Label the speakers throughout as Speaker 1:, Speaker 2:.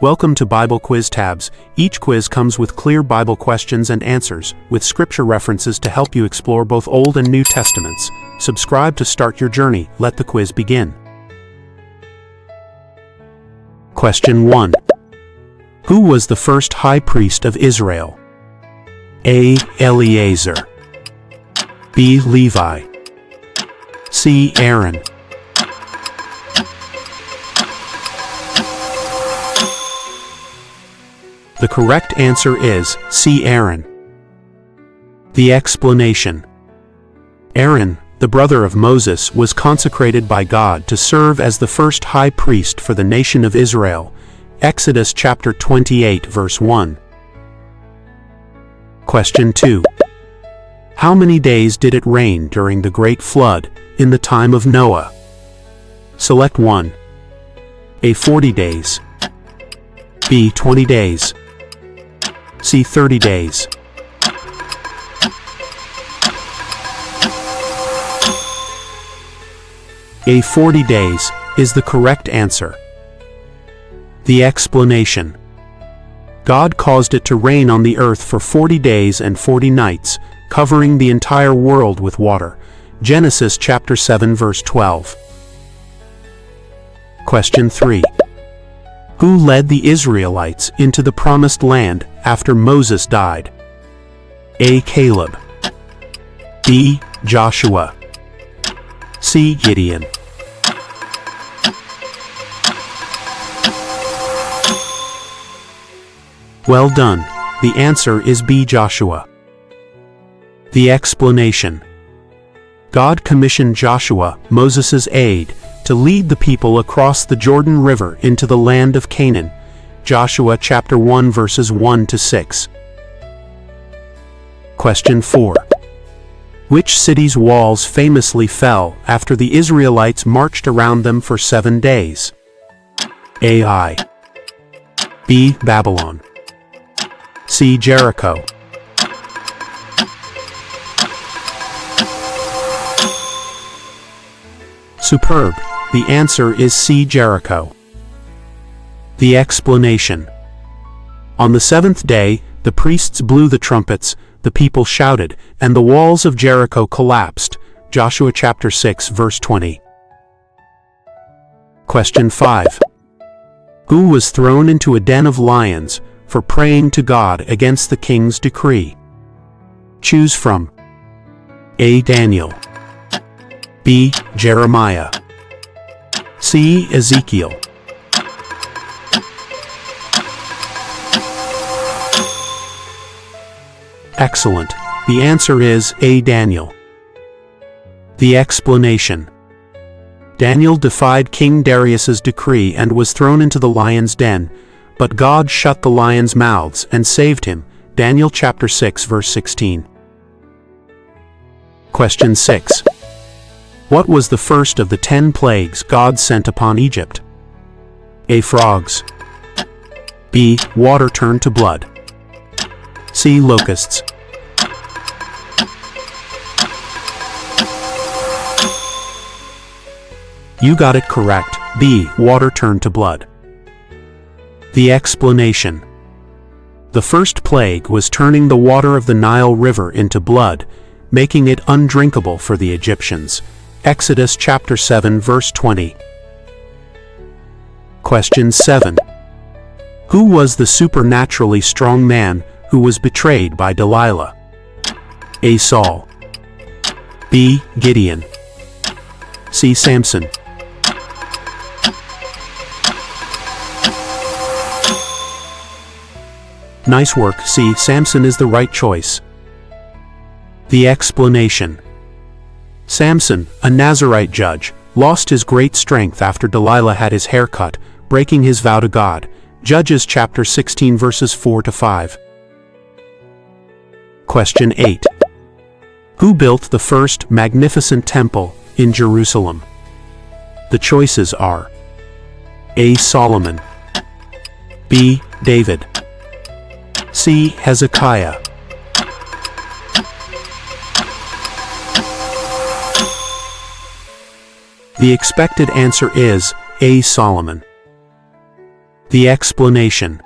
Speaker 1: Welcome to BibleQuizTabs. Each quiz comes with clear Bible questions and answers, with scripture references to help you explore both Old and New Testaments. Subscribe to start your journey. Let the quiz begin. Question 1. Who was the first high priest of Israel? A. Eleazar. B. Levi. C. Aaron. The correct answer is C. Aaron. The explanation. Aaron, the brother of Moses, was consecrated by God to serve as the first high priest for the nation of Israel. Exodus chapter 28 verse 1. Question 2. How many days did it rain during the great flood in the time of Noah? Select 1. A. 40 days. B. 20 days. C. 30 days. A. 40 days is the correct answer. The explanation. God caused it to rain on the earth for 40 days and 40 nights, covering the entire world with water. Genesis chapter 7 verse 12. Question 3. Who led the Israelites into the promised land after Moses died? A. Caleb. B. Joshua. C. Gideon. Well done. The answer is B. Joshua. The explanation. God commissioned Joshua, Moses' aide, to lead the people across the Jordan River into the land of Canaan. Joshua chapter 1 verses 1 to 6. Question 4. Which city's walls famously fell after the Israelites marched around them for 7 days? A. Ai. B. Babylon. C. Jericho. Superb. The answer is C. Jericho. The explanation. On the seventh day, the priests blew the trumpets, the people shouted, and the walls of Jericho collapsed. Joshua chapter 6 verse 20. Question 5. Who was thrown into a den of lions for praying to God against the king's decree? Choose from A. Daniel. B. Jeremiah. C. Ezekiel. Excellent. The answer is A. Daniel. The explanation. Daniel defied King Darius's decree and was thrown into the lion's den, but God shut the lions' mouths and saved him. Daniel chapter 6 verse 16. Question 6. What was the first of the 10 plagues God sent upon Egypt? A. Frogs. B. Water turned to blood. C. Locusts. You got it correct. B. Water turned to blood. The explanation. The first plague was turning the water of the Nile River into blood, making it undrinkable for the Egyptians. Exodus chapter 7 verse 20. Question 7. Who was the supernaturally strong man who was betrayed by Delilah? A. Saul. B. Gideon. C. Samson. Nice work. C. Samson is the right choice. The explanation. Samson, a Nazirite judge, lost his great strength after Delilah had his hair cut, breaking his vow to God. Judges chapter 16 verses 4 to 5. Question 8. Who built the first magnificent temple in Jerusalem? The choices are A. Solomon. B. David. C. Hezekiah. The expected answer is A. Solomon. The explanation.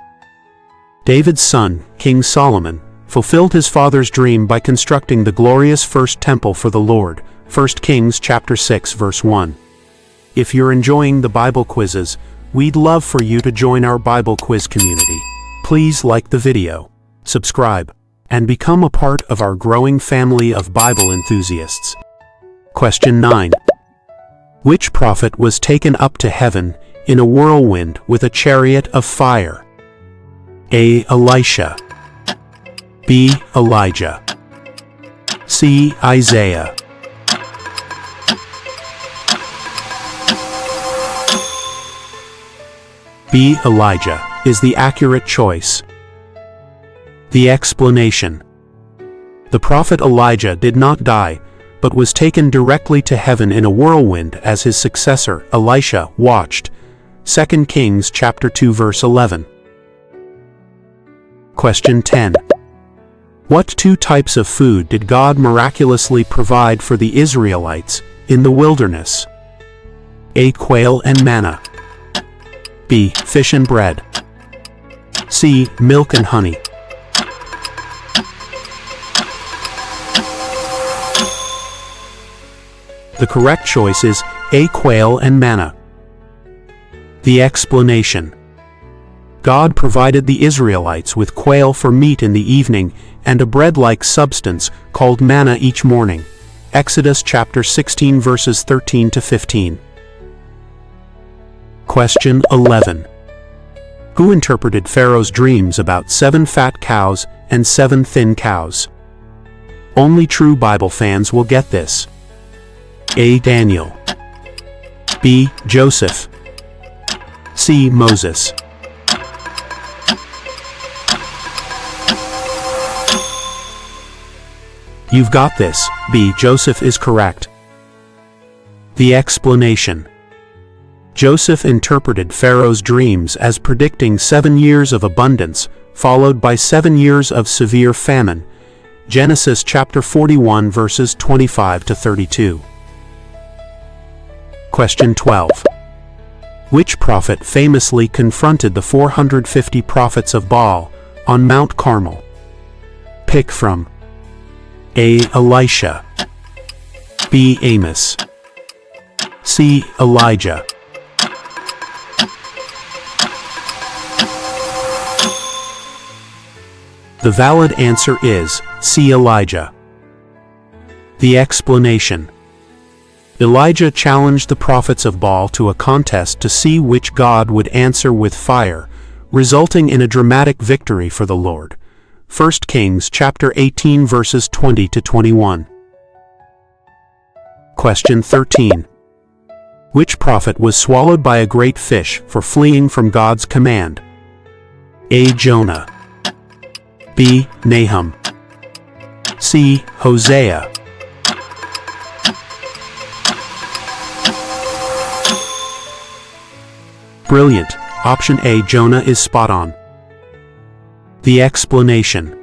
Speaker 1: David's son, King Solomon, fulfilled his father's dream by constructing the glorious first temple for the Lord, 1 Kings chapter 6 verse 1. If you're enjoying the Bible quizzes, we'd love for you to join our Bible quiz community. Please like the video, subscribe, and become a part of our growing family of Bible enthusiasts. Question 9. Which prophet was taken up to heaven in a whirlwind with a chariot of fire? A. Elisha. B. Elijah. C. Isaiah. B. Elijah is the accurate choice. The explanation. The prophet Elijah did not die, but was taken directly to heaven in a whirlwind as his successor, Elisha, watched. 2 Kings chapter 2 verse 11. Question 10. What two types of food did God miraculously provide for the Israelites in the wilderness? A. Quail and manna. B. Fish and bread. C. Milk and honey. The correct choice is A. Quail and manna. The explanation. God provided the Israelites with quail for meat in the evening and a bread-like substance called manna each morning. Exodus chapter 16 verses 13 to 15. Question 11. Who interpreted Pharaoh's dreams about 7 fat cows and 7 thin cows? Only true Bible fans will get this. A. Daniel. B. Joseph. C. Moses. You've got this. B. Joseph is correct. The explanation. Joseph interpreted Pharaoh's dreams as predicting 7 years of abundance, followed by 7 years of severe famine. Genesis chapter 41 verses 25 to 32. Question 12. Which prophet famously confronted the 450 prophets of Baal on Mount Carmel? Pick from A. Elisha. B. Amos. C. Elijah. The valid answer is C. Elijah. The explanation. Elijah challenged the prophets of Baal to a contest to see which god would answer with fire, resulting in a dramatic victory for the Lord. 1 Kings chapter 18 verses 20 to 21. Question 13. Which prophet was swallowed by a great fish for fleeing from God's command? A. Jonah. B. Nahum. C. Hosea. Brilliant. Option A. Jonah is spot on. The explanation.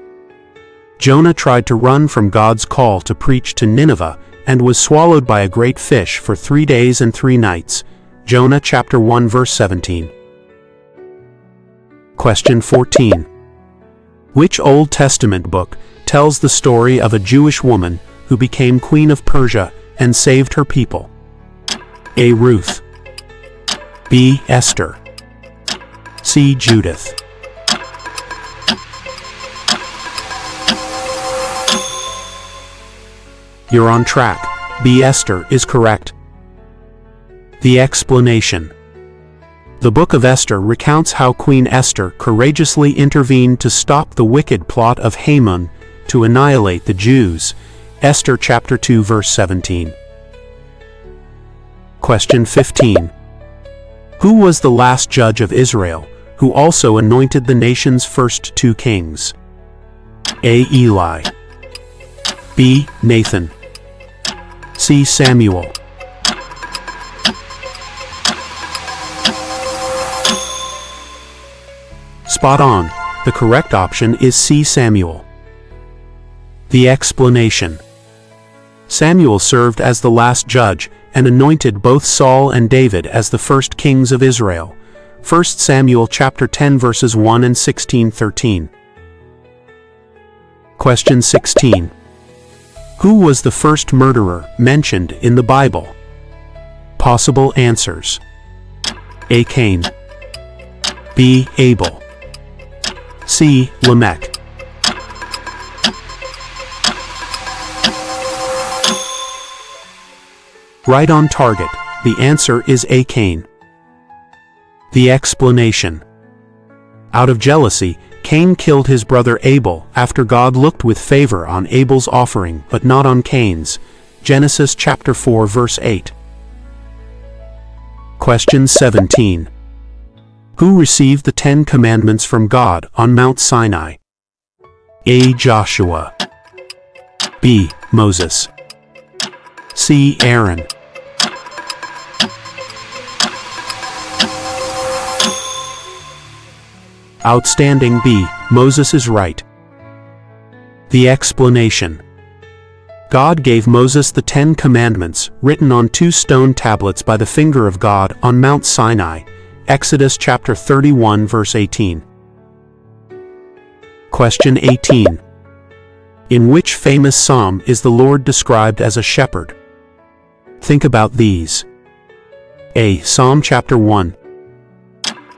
Speaker 1: Jonah tried to run from God's call to preach to Nineveh and was swallowed by a great fish for 3 days and 3 nights. Jonah chapter 1 verse 17. Question 14. Which Old Testament book tells the story of a Jewish woman who became queen of Persia and saved her people? A. Ruth. B. Esther. C. Judith. You're on track. B. Esther is correct. The explanation. The book of Esther recounts how Queen Esther courageously intervened to stop the wicked plot of Haman to annihilate the Jews. Esther chapter 2 verse 17. Question 15. Who was the last judge of Israel, who also anointed the nation's first 2 kings? A. Eli. B. Nathan. C. Samuel. Spot on. The correct option is C. Samuel. The explanation. Samuel served as the last judge and anointed both Saul and David as the first kings of Israel. 1 Samuel chapter 10 verses 1 and 16-13. Question 16. Who was the first murderer mentioned in the Bible? Possible answers. A. Cain. B. Abel. C. Lamech. Right on target. The answer is A. Cain. The explanation. Out of jealousy, Cain killed his brother Abel after God looked with favor on Abel's offering but not on Cain's. Genesis chapter 4 verse 8. Question 17. Who received the 10 Commandments from God on Mount Sinai? A. Joshua. B. Moses. C. Aaron. Outstanding. B. Moses is right. The explanation. God gave Moses the 10 Commandments, written on 2 stone tablets by the finger of God on Mount Sinai. Exodus chapter 31 verse 18. Question 18. In which famous psalm is the Lord described as a shepherd? Think about these. A. Psalm chapter 1.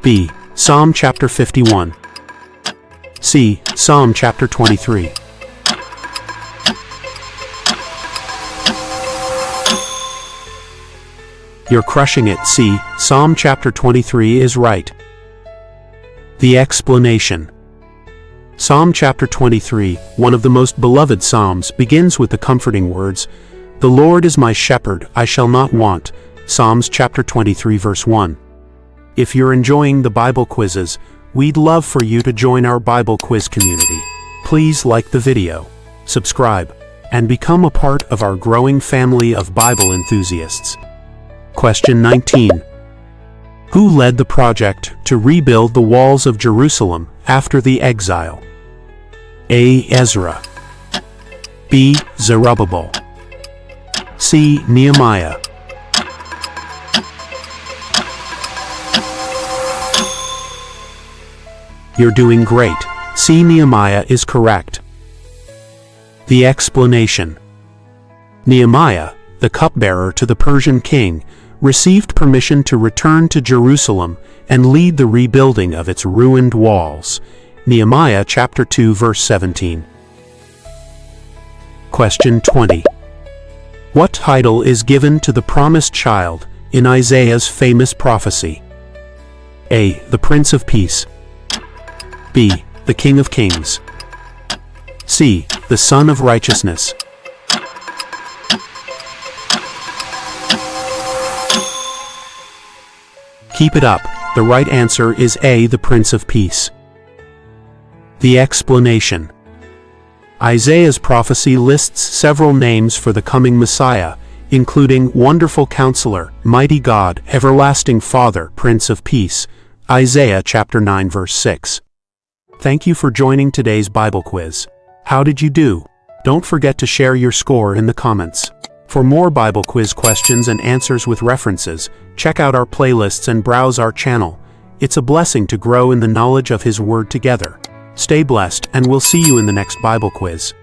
Speaker 1: B. Psalm chapter 51. C. Psalm chapter 23. You're crushing it. C. Psalm chapter 23 is right. The explanation. Psalm chapter 23, one of the most beloved psalms, begins with the comforting words, "The Lord is my shepherd, I shall not want." Psalms chapter 23 verse 1. If you're enjoying the Bible quizzes, we'd love for you to join our Bible quiz community. Please like the video, subscribe, and become a part of our growing family of Bible enthusiasts. Question 19. Who led the project to rebuild the walls of Jerusalem after the exile? A. Ezra. B. Zerubbabel. C. Nehemiah. You're doing great. C. Nehemiah is correct. The explanation. Nehemiah, the cupbearer to the Persian king, received permission to return to Jerusalem and lead the rebuilding of its ruined walls. Nehemiah chapter 2 verse 17. Question 20. What title is given to the promised child in Isaiah's famous prophecy? A. The Prince of Peace. B. The King of Kings. C. The Son of Righteousness. Keep it up. The right answer is A. The Prince of Peace. The explanation. Isaiah's prophecy lists several names for the coming Messiah, including Wonderful Counselor, Mighty God, Everlasting Father, Prince of Peace. Isaiah chapter 9 verse 6. Thank you for joining today's Bible quiz. How did you do? Don't forget to share your score in the comments. For more Bible quiz questions and answers with references, check out our playlists and browse our channel. It's a blessing to grow in the knowledge of His Word together. Stay blessed, and we'll see you in the next Bible quiz.